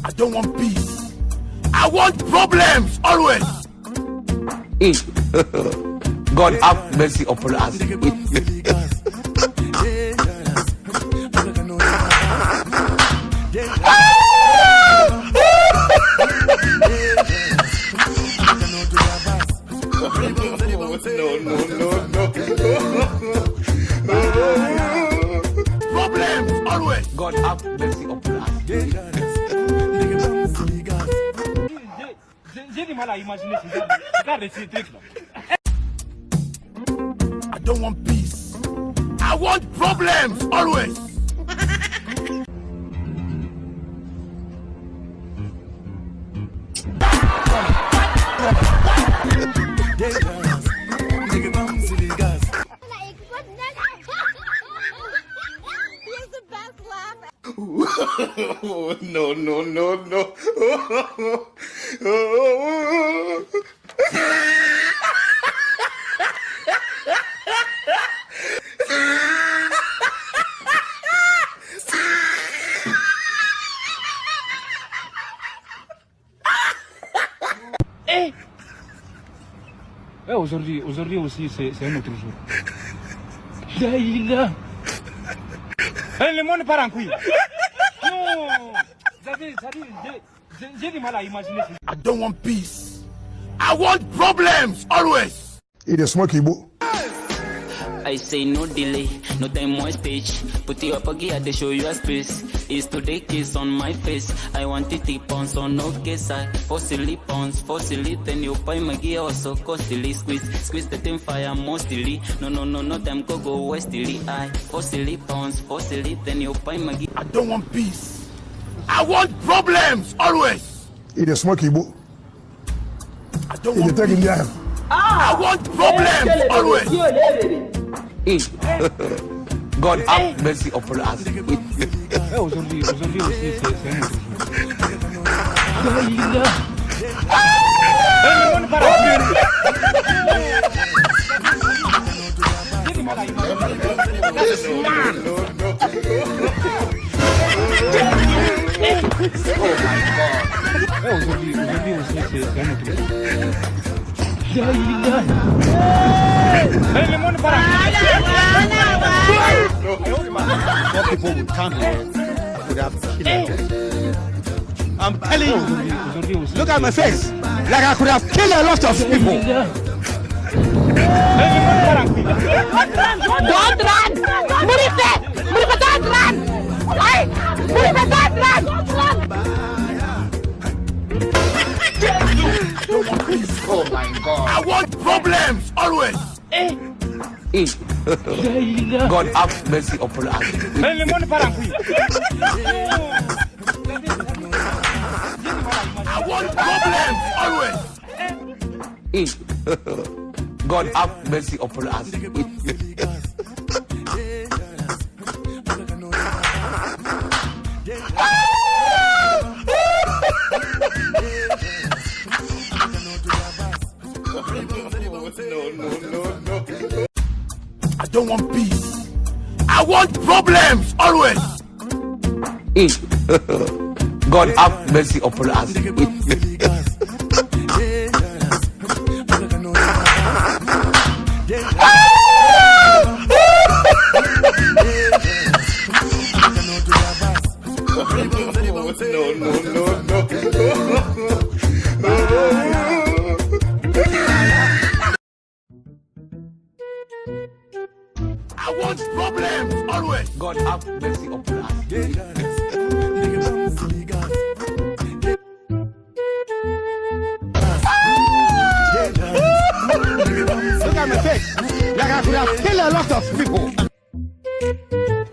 I don't want peace. I want problems always. God have mercy upon us. Problems always. God have mercy upon us. I don't want peace. I want problems always. No. Aujourd'hui aussi, c'est un autre jour. Daïla. Le monde part en couille. Non. J'ai du mal à imaginer. I don't want peace. I want problems always. It is smoky boy. I say no delay, no time more speech. Put you up a gear, they show you a space. Is today kiss on my face. I want it to pounce on no case. I forcibly pounce, forcibly. Then you buy my gear also costly. Squeeze the thing fire mostly. No time go westly. I forcibly pounce, forcibly. Then you buy my gear. I don't want peace. I want problems always. It is smoky boy. I don't It is want taking peace. down. I want problems always. God have mercy upon us. Aujourd'hui aussi, c'est un autre jour. Daïla. Le monde part en couille. J'ai du mal à imaginer. Aujourd'hui aussi, c'est un autre jour. Daïla. Le monde part en More people would come here, would have killed them. I'm telling you, look at my face. Like I could have killed a lot of people. Don't run! Murife! Don't run! Hey! Murife, don't run! Oh my God. I want problems always. God have mercy upon us. Le monde part en couille. I want problems always. God have mercy upon us. I don't want peace. I want problems always. God have mercy upon us. I want problems always. God have mercy upon us. Look at my face. Like I could have killed a lot of people.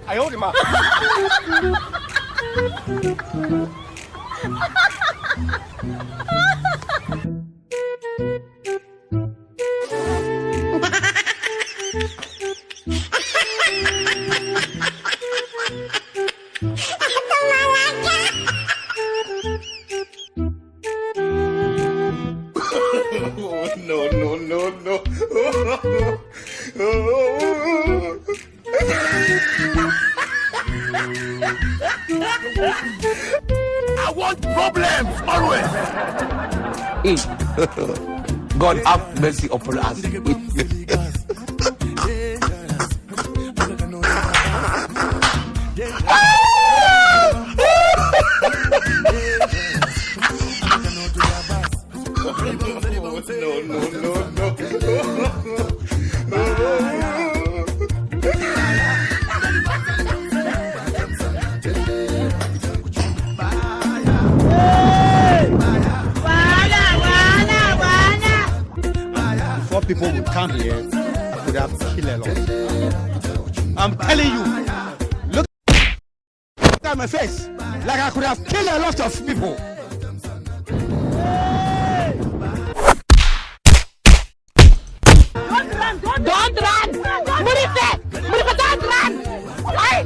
I hold him up. No. I want problems always. God have mercy upon us. Before people would come here, I could have killed a lot. I'm telling you, look at my face, like I could have killed a lot of people. Don't run! Murife! Murife, don't run! Why?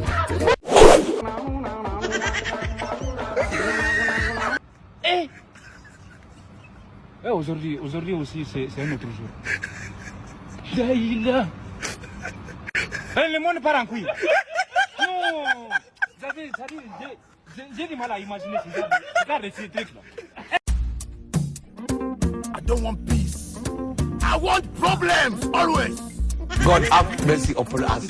Aujourd'hui aussi, c'est un autre jour. Daïla. Le monde part en couille. Non. J'ai du mal à imaginer ce genre de trucs là. I don't want peace. I want problems always. God have mercy upon us.